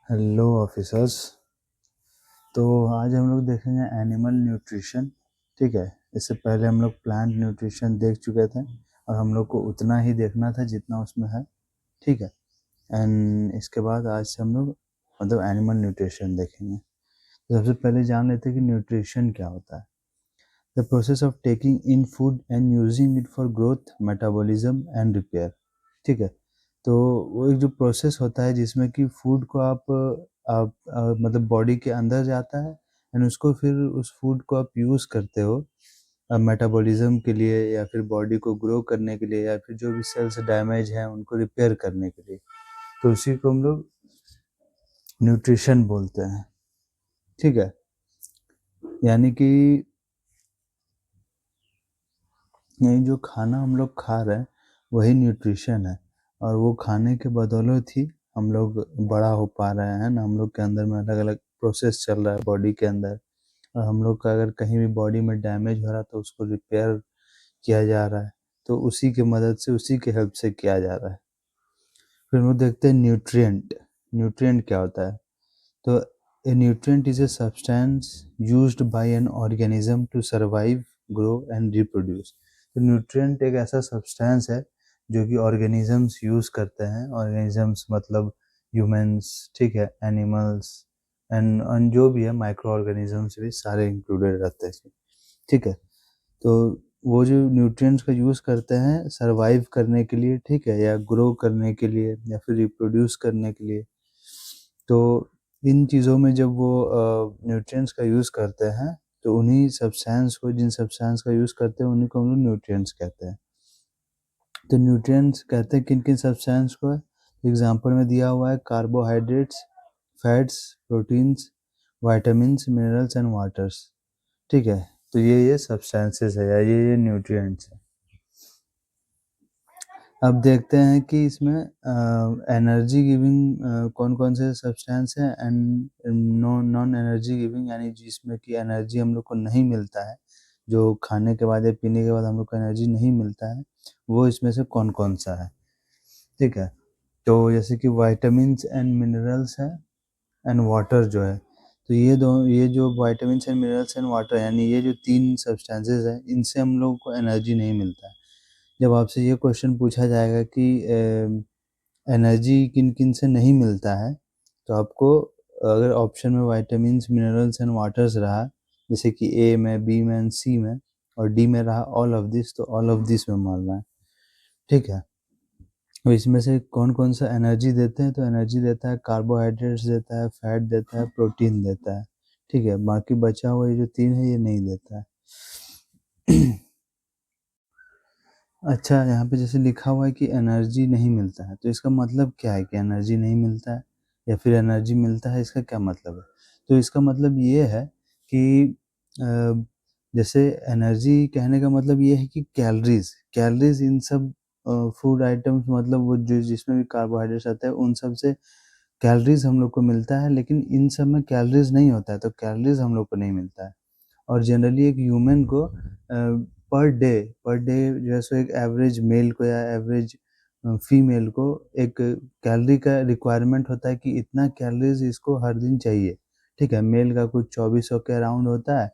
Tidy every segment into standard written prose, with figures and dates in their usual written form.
Hello officers. तो आज हम लोग देखेंगे एनिमल न्यूट्रिशन। ठीक है, इससे पहले हम लोग प्लांट न्यूट्रिशन देख चुके थे और हम लोग को उतना ही देखना था जितना उसमें है। ठीक है, एंड इसके बाद आज से हम लोग मतलब एनिमल न्यूट्रिशन देखेंगे। तो सबसे पहले जान लेते हैं कि न्यूट्रिशन क्या होता है। The process of taking in food and using it for growth, metabolism and repair. ठीक है, तो वो एक जो प्रोसेस होता है जिसमें कि फूड को आप मतलब बॉडी के अंदर जाता है एंड उसको फिर उस फूड को आप यूज़ करते हो मेटाबॉलिज्म के लिए या फिर बॉडी को ग्रो करने के लिए या फिर जो भी सेल्स डैमेज हैं उनको रिपेयर करने के लिए। तो उसी को हम लोग न्यूट्रिशन बोलते हैं। ठीक है, यानी कि ये जो खाना हम लोग खा रहे हैं वही न्यूट्रिशन है और वो खाने के बदौलत ही हम लोग बड़ा हो पा रहे हैं ना। हम लोग के अंदर में अलग अलग प्रोसेस चल रहा है बॉडी के अंदर, और हम लोग का अगर कहीं भी बॉडी में डैमेज हो रहा है तो उसको रिपेयर किया जा रहा है। तो उसी की मदद से उसी के हेल्प से किया जा रहा है। फिर हम लोग देखते हैं न्यूट्रिएंट। न्यूट्रिएंट क्या होता है? तो a nutrient is a substance used by an organism to survive, grow and reproduce. तो न्यूट्रिएंट एक ऐसा सब्सटेंस है जो कि ऑर्गेनिजम्स यूज़ करते हैं। ऑर्गेनिजम्स मतलब ह्यूमंस, ठीक है, एनिमल्स एंड जो भी है माइक्रो ऑर्गेनिजम्स भी सारे इंक्लूडेड रहते हैं इसमें। ठीक है, तो वो जो न्यूट्रिएंट्स का यूज़ करते हैं सर्वाइव करने के लिए, ठीक है, या ग्रो करने के लिए या फिर रिप्रोड्यूस करने के लिए। तो इन चीज़ों में जब वो न्यूट्रिएंट्स का यूज़ करते हैं तो उन्हीं सब्सटेंस को, जिन सब्सटेंस का यूज़ करते हैं उन्हीं को हम लोग न्यूट्रिएंट्स कहते हैं। तो न्यूट्रिएंट्स कहते हैं किन-किन सब्सटेंस को है? एग्ज़ाम्पल में दिया हुआ है carbohydrates, fats, proteins, vitamins, minerals and waters. ठीक है, तो ये सब्सटेंसेस है या ये न्यूट्रिएंट्स है। अब देखते हैं कि इसमें एनर्जी गिविंग कौन-कौन से सब्सटेंस हैं एंड नॉन एनर्जी गिविंग, यानी जिसमें कि एनर्जी हम लोग को नहीं मिलता है, जो खाने के बाद या पीने के बाद हम लोग को एनर्जी नहीं मिलता है, वो इसमें से कौन-कौन सा है। ठीक है, तो जैसे कि विटामिन्स एंड मिनरल्स है एंड वाटर जो है, तो ये जो vitamins and minerals and water यानी ये जो 3 सब्सटेंसेस हैं, इनसे हम लोगों को एनर्जी नहीं मिलता है। जब आपसे ये क्वेश्चन पूछा जाएगा कि एनर्जी किन-किन से नहीं मिलता है, तो आपको अगर ऑप्शन में विटामिन्स, मिनरल्स एंड वाटर्स रहा, जैसे कि ए में, बी में एंड सी में, और डी में रहा ऑल ऑफ दिस, तो ऑल ऑफ दिस में मानना है। ठीक है, तो इसमें से कौन-कौन सा एनर्जी देते हैं? तो एनर्जी देता है कार्बोहाइड्रेट्स देता है, फैट देता है, प्रोटीन देता है। ठीक है, बाकी बचा हुआ ये जो 3 है ये नहीं देता है। अच्छा, यहाँ पे जैसे लिखा हुआ है कि एनर्जी नहीं मिलता है, तो इसका मतलब क्या है कि एनर्जी नहीं मिलता है या फिर एनर्जी मिलता है, इसका क्या मतलब है? तो इसका मतलब ये है कि अ, जैसे एनर्जी कहने का मतलब ये है कि कैलोरीज़ कैलोरीज़ इन सब फूड आइटम्स, मतलब वो जो जिसमें भी कार्बोहाइड्रेट्स आता है उन सब से कैलोरीज़ हम लोग को मिलता है, लेकिन इन सब में कैलोरीज़ नहीं होता है, तो कैलोरीज़ हम लोग को नहीं मिलता है। और जनरली एक ह्यूमन को पर डे जैसे एक एवरेज मेल को या एवरेज फीमेल को एक कैलोरी का रिक्वायरमेंट होता है कि इतना कैलोरीज इसको हर दिन चाहिए। ठीक है, मेल का कुछ 2400 के अराउंड होता है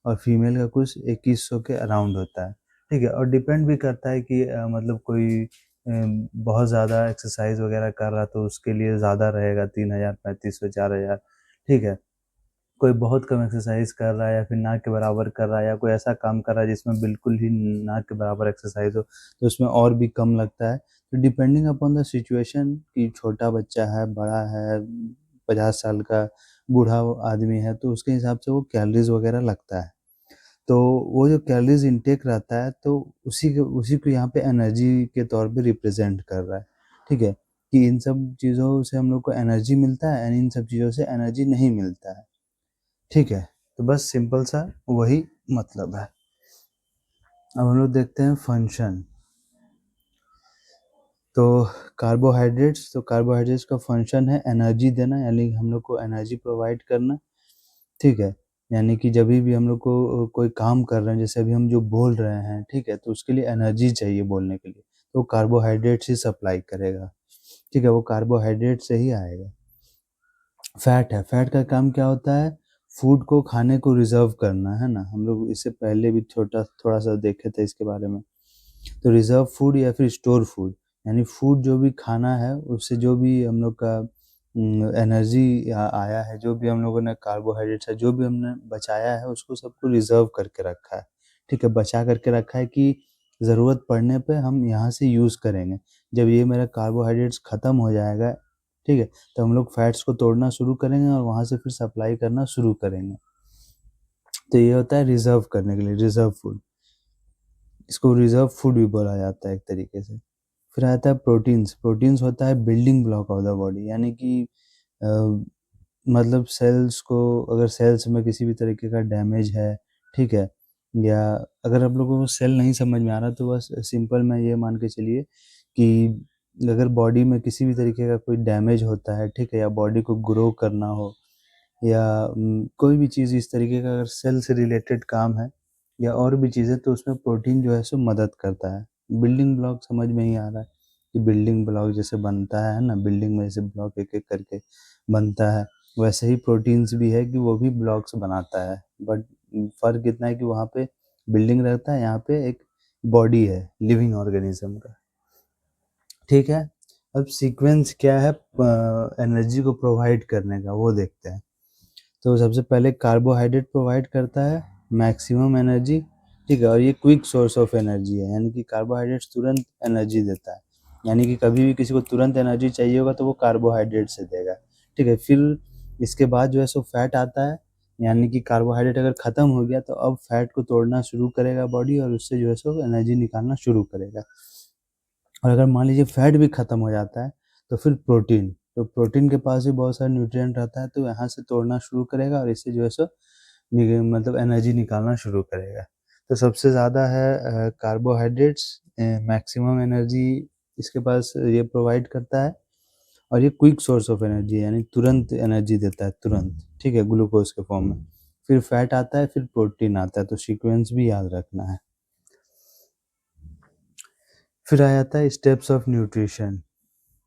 और फीमेल का कुछ 2100 के अराउंड होता है। ठीक है, और डिपेंड भी करता है कि मतलब कोई बहुत ज़्यादा एक्सरसाइज वगैरह कर रहा तो उसके लिए ज़्यादा रहेगा 3000, 3500, 4000। ठीक है, कोई बहुत कम एक्सरसाइज कर रहा है या फिर ना के बराबर कर रहा है या कोई ऐसा काम कर रहा है जिसमें बिल्कुल ही ना के बराबर एक्सरसाइज हो, तो उसमें और भी कम लगता है। तो डिपेंडिंग अपॉन द सिचुएशन कि छोटा बच्चा है, बड़ा है, 50 साल का बूढ़ा आदमी है, तो उसके हिसाब से वो कैलोरीज़ वगैरह लगता है। तो वो जो कैलोरीज़ इनटेक रहता है तो उसी को यहाँ पे एनर्जी के तौर पे रिप्रेज़ेंट कर रहा है। ठीक है? कि इन सब चीज़ों से हम लोग को एनर्जी मिलता है एंड इन सब चीज़ों से एनर्जी नहीं मिलता है। ठीक है? तो बस सिंपल सा वही मतलब है। अब हम लोग देखते हैं फंक्शन। तो कार्बोहाइड्रेट्स का फंक्शन है एनर्जी देना, यानी हम लोग को एनर्जी प्रोवाइड करना। ठीक है? यानी कि जभी भी हम लोग को कोई काम कर रहे हैं, जैसे अभी हम जो बोल रहे हैं, ठीक है? तो उसके लिए एनर्जी चाहिए बोलने के लिए, तो कार्बोहाइड्रेट्स ही सप्लाई करेगा। ठीक है? वो कार्बोहाइड्रेट से ही आएगा। फैट है, फैट का काम क्या होता है? फूड को खाने को रिज़र्व करना, है ना? हम लोग इससे पहले भी थोड़ा-सा देखे थे इसके बारे में। तो रिज़र्व फूड या फिर स्टोर फूड, यानी फूड जो भी खाना है, उससे जो भी हम लोग का एनर्जी आया है, जो भी हम लोगों ने कार्बोहाइड्रेट्स है, जो भी हमने बचाया है, उसको सबको रिज़र्व करके रखा है, ठीक है? बचा करके रखा है कि ज़रूरत पड़ने पे हम यहाँ से यूज़ करेंगे। जब ये मेरा कार्बोहाइड्रेट्स खत्म हो जाएगा, ठीक है? तो हम लोग फैट्स को तोड़ना शुरू करेंगे और वहाँ से फिर सप्लाई करना शुरू करेंगे। तो ये होता है रिज़र्व करने के लिए, रिज़र्व फूड। इसको रिज़र्व फूड भी बोला जाता है एक तरीके से। फिर आता है प्रोटीन्स, प्रोटीन्स होता है building block of the body, यानी कि अ, मतलब सेल्स को, अगर सेल्स में किसी भी तरीके का डैमेज है, ठीक है? या अगर आप लोगों को सेल नहीं समझ में आ रहा तो बस सिंपल में ये मान के चलिए कि अगर बॉडी में किसी भी तरीके का कोई डैमेज होता है, ठीक है? या बॉडी को ग्रो करना हो या कोई भी चीज़ इस तरीके का अगर सेल से रिलेटेड काम है या और भी चीज़ें, तो उसमें प्रोटीन जो है सो मदद करता है। बिल्डिंग ब्लॉक समझ में ही आ रहा है कि बिल्डिंग ब्लॉक जैसे बनता है ना, बिल्डिंग में जैसे ब्लॉक एक-एक करके बनता है, वैसे ही प्रोटीन्स भी है कि वो भी ब्लॉक्स बनाता है। बट फ़र्क इतना है कि वहाँ पे बिल्डिंग रहता है, यहाँ पे एक बॉडी है लिविंग ऑर्गेनिज़्म का, ठीक है? अब सीक्वेंस क्या है एनर्जी को प्रोवाइड करने का, वो देखते हैं। तो सबसे पहले कार्बोहाइड्रेट प्रोवाइड करता है मैक्सिमम एनर्जी, ठीक है? और ये क्विक सोर्स ऑफ एनर्जी है, यानी कि कार्बोहाइड्रेट्स तुरंत एनर्जी देता है। यानी कि कभी भी किसी को तुरंत एनर्जी चाहिए होगा तो वो कार्बोहाइड्रेट से देगा, ठीक है? फिर इसके बाद जो है सो फैट आता है, यानी कि कार्बोहाइड्रेट अगर ख़त्म हो गया तो अब फैट को तोड़ना शुरू करेगा बॉडी और उससे जो है सो एनर्जी निकालना शुरू करेगा। और अगर मान लीजिए फैट भी ख़त्म हो जाता है, तो फिर प्रोटीन, तो प्रोटीन के पास भी बहुत सारा न्यूट्रिएंट रहता है, तो यहाँ से तोड़ना शुरू करेगा और इससे जो है सो मतलब एनर्जी निकालना शुरू करेगा। तो सबसे ज़्यादा है कार्बोहाइड्रेट्स, मैक्सिमम एनर्जी इसके पास ये प्रोवाइड करता है और ये क्विक सोर्स ऑफ एनर्जी है, यानी तुरंत एनर्जी देता है, तुरंत, ठीक है? ग्लूकोज़ के फॉर्म में। फिर फैट आता है, फिर प्रोटीन आता है, तो सीक्वेंस भी याद रखना है। फिर आ जाता है स्टेप्स ऑफ न्यूट्रिशन,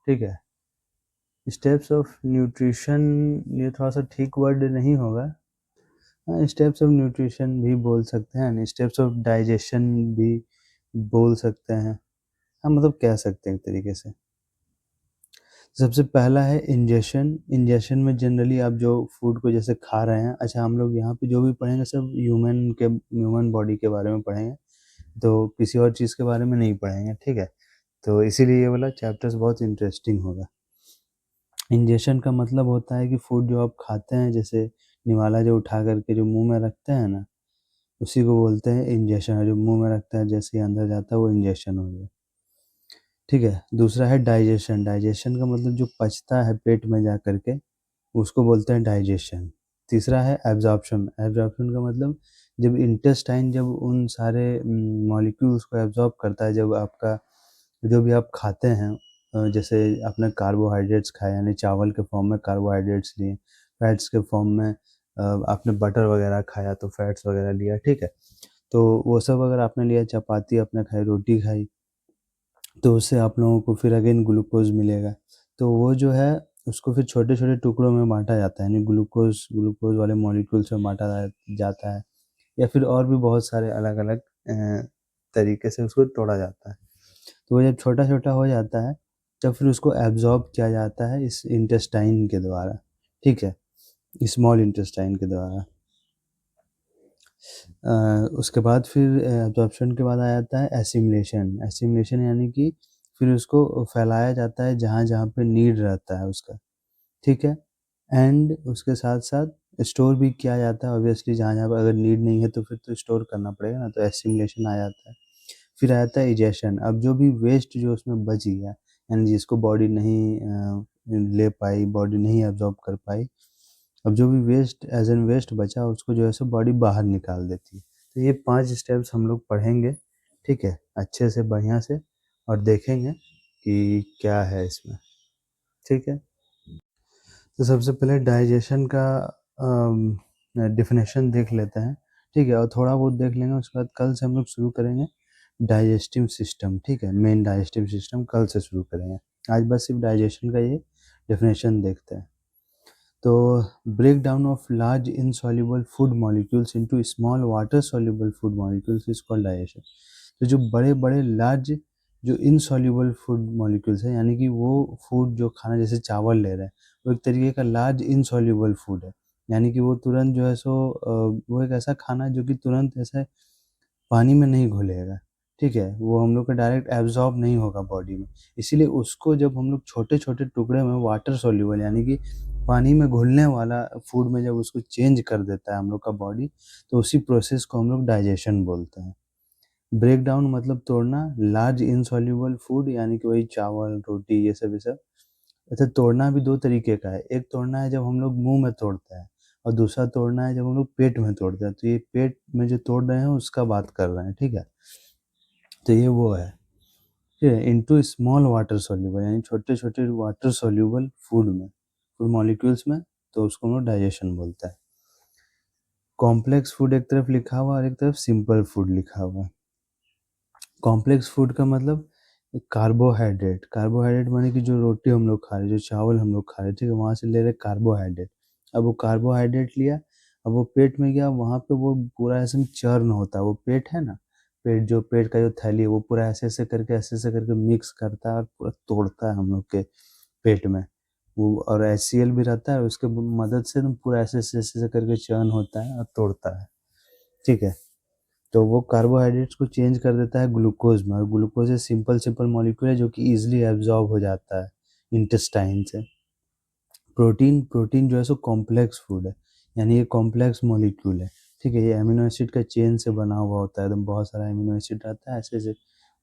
ठीक है? स्टेप्स ऑफ न्यूट्रिशन, ये थोड़ा-सा ठीक वर्ड नहीं होगा। हाँ, स्टेप्स ऑफ न्यूट्रिशन भी बोल सकते हैं, स्टेप्स ऑफ डाइजेशन भी बोल सकते हैं। हाँ, मतलब कह सकते हैं एक तरीके से। सबसे पहला है इंजेशन, इंजेशन में जनरली आप जो फूड को जैसे खा रहे हैं, अच्छा हम लोग यहाँ पे जो भी पढ़ेंगे सब ह्यूमन बॉडी के बारे में पढ़ेंगे, तो किसी और चीज़ के बारे में नहीं पढ़ेंगे, ठीक है? तो इसीलिए ये वाला चैप्टर्स बहुत इंटरेस्टिंग होगा। इंजेशन का मतलब होता है कि फूड जो आप खाते हैं, जैसे निवाला जो उठा करके जो मुँह में रखते हैं ना, उसी को बोलते हैं इंजेशन, और जो मुँह में रखते हैं जैसे ही अंदर जाता है वो इंजेशन हो गया, ठीक है? दूसरा है डाइजेशन, डाइजेशन का मतलब जो पचता है पेट में जा कर के, उसको बोलते हैं डाइजेशन। तीसरा है एब्ज़ॉर्प्शन, एब्ज़ॉर्प्शन का मतलब जब इंटेस्टाइन जब उन सारे मॉलिक्यूल्स को एब्ज़ॉर्ब करता है, जब आपका जो भी आप खाते हैं, जैसे आपने कार्बोहाइड्रेट्स खाए यानी चावल के फॉर्म में कार्बोहाइड्रेट्स लिए, फैट्स के फॉर्म में आपने बटर वगैरह खाया तो फैट्स वगैरह लिया, ठीक है? तो वो सब अगर आपने लिया, चपाती आपने खाई, रोटी खाई, तो उससे आप लोगों को फिर अगेन ग्लूकोज़ मिलेगा। तो वो जो है उसको फिर छोटे-छोटे टुकड़ों में बाँटा जाता है, यानी ग्लूकोज़ ग्लूकोज़ वाले मॉलिक्यूल्स में बाँटा जाता है, या फिर और भी बहुत सारे अलग-अलग तरीके से उसको तोड़ा जाता है। तो वो जब छोटा-छोटा हो जाता है, तब फिर उसको एब्ज़ॉर्ब किया जाता है इस इंटेस्टाइन के द्वारा, ठीक है? स्मॉल इंटेस्टाइन के द्वारा। उसके बाद फिर एब्ज़ॉर्प्शन के बाद आ जाता है एसिमिलेशन, एसिमिलेशन यानी कि फिर उसको फैलाया जाता है जहाँ-जहाँ पे नीड रहता है उसका, ठीक है? एंड उसके साथ-साथ स्टोर भी किया जाता है ऑब्वियसली, जहाँ-जहाँ पे अगर नीड नहीं है तो फिर तो स्टोर करना पड़ेगा ना, तो एसिमिलेशन आ जाता है। फिर आ जाता है इजेशन, अब जो भी वेस्ट जो उसमें बच गया, यानी जिसको बॉडी नहीं ले पाई, बॉडी नहीं एब्ज़ॉर्ब कर पाई, अब जो भी वेस्ट एज़ एन वेस्ट बचा उसको जो है सो बॉडी बाहर निकाल देती है। तो ये 5 स्टेप्स हम लोग पढ़ेंगे, ठीक है? अच्छे से बढ़िया से, और देखेंगे कि क्या है इसमें, ठीक है? तो सबसे पहले डाइजेशन का डेफ़िनेशन देख लेते हैं, ठीक है? और थोड़ा बहुत देख लेंगे, उसके बाद कल से हम लोग शुरू करेंगे डाइजेस्टिव सिस्टम, ठीक है? मेन डाइजेस्टिव सिस्टम कल से शुरू करेंगे। आज बस सिर्फ़ डाइजेशन का ये डेफ़िनेशन देखते हैं। तो break down of large insoluble food molecules into small water soluble food molecules is called digestion. तो जो बड़े-बड़े लार्ज जो इनसॉल्युबल फूड मॉलिक्यूल्स हैं, यानी कि वो फूड जो खाना जैसे चावल ले रहे हैं, वो एक तरीके का लार्ज इनसॉल्युबल फूड है। यानी कि वो तुरंत जो है सो वो एक ऐसा खाना है जो कि तुरंत ऐसे पानी में नहीं घुलेगा, ठीक है? वो हम लोग का डायरेक्ट एब्ज़ॉर्ब नहीं होगा बॉडी में। इसीलिए उसको जब हम लोग छोटे-छोटे टुकड़े में वाटर सॉल्युबल यानी कि पानी में घुलने वाला फूड में जब उसको चेंज कर देता है हम लोग का बॉडी, तो उसी प्रोसेस को हम लोग डाइजेशन बोलते हैं। ब्रेक डाउन मतलब तोड़ना, लार्ज इनसॉल्युबल फूड यानी कि वही चावल, रोटी ये सब। अच्छा, तोड़ना भी 2 तरीके का है। एक तोड़ना है जब हम लोग मुँह में तोड़ते हैं और दूसरा तोड़ना है जब हम लोग पेट में तोड़ते हैं। तो ये पेट में जो तोड़ रहे हैं उसका बात कर रहे हैं, ठीक है? तो ये वो है, ठीक है? इनटू स्मॉल वाटर सॉल्युबल यानी छोटे-छोटे वाटर सॉल्युबल फूड में, फूड मॉलिक्यूल्स में, तो उसको हम लोग डाइजेशन बोलते हैं। कॉम्प्लेक्स फूड एक तरफ लिखा हुआ है और एक तरफ सिंपल फूड लिखा हुआ है। कॉम्प्लेक्स फूड का मतलब कार्बोहाइड्रेट, कार्बोहाइड्रेट माने कि जो रोटी हम लोग खा रहे हैं, जो चावल हम लोग खा रहे हैं, ठीक है? वहाँ से ले रहे कार्बोहाइड्रेट। अब वो कार्बोहाइड्रेट लिया, अब वो पेट में गया, वहाँ पे वो पूरा ऐसे में चर्न होता है, वो पेट है ना, पेट का जो थैली है, वो पूरा ऐसे-ऐसे करके मिक्स करता है और पूरा तोड़ता है हम लोग के पेट में। वो और एचसीएल भी रहता है, उसके मदद से ना पूरा ऐसे-ऐसे करके चर्न होता है और तोड़ता है, ठीक है? तो वो कार्बोहाइड्रेट्स को चेंज कर देता है ग्लूकोज़ में और ग्लूकोज़ एक सिंपल मॉलिक्यूल है जो कि ईज़िली एब्ज़ॉर्ब हो जाता है इंटेस्टाइन से। प्रोटीन जो है सो कॉम्प्लेक्स फूड है, यानी ये कॉम्प्लेक्स मॉलिक्यूल है, ठीक है? ये अमीनो एसिड का चेन से बना हुआ होता है, एकदम बहुत सारा अमीनो एसिड रहता है ऐसे-ऐसे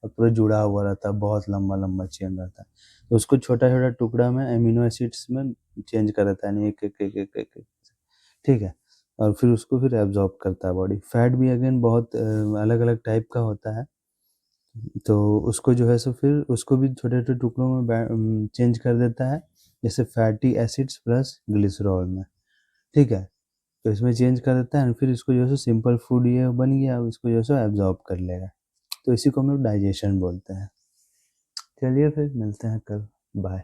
और पूरा जुड़ा हुआ रहता है, बहुत लंबा-लंबा चेन रहता है। तो उसको छोटा-छोटा टुकड़ा में अमीनो एसिड्स में चेंज कर देता है, यानी एक-एक, ठीक है? और फिर उसको फिर एब्ज़ॉर्ब करता है बॉडी। फैट भी अगेन बहुत अलग-अलग टाइप का होता है, तो उसको जो है सो फिर उसको भी छोटे-छोटे टुकड़ों में चेंज कर देता है, जैसे फैटी एसिड्स प्लस ग्लिसरॉल में, ठीक है? तो इसमें चेंज कर देता है और फिर इसको जो है सो सिंपल फूड ये बन गया, अब इसको जो है सो एब्ज़ॉर्ब कर लेगा। तो इसी को हम लोग डाइजेशन बोलते हैं। चलिए फिर मिलते हैं कल, बाय।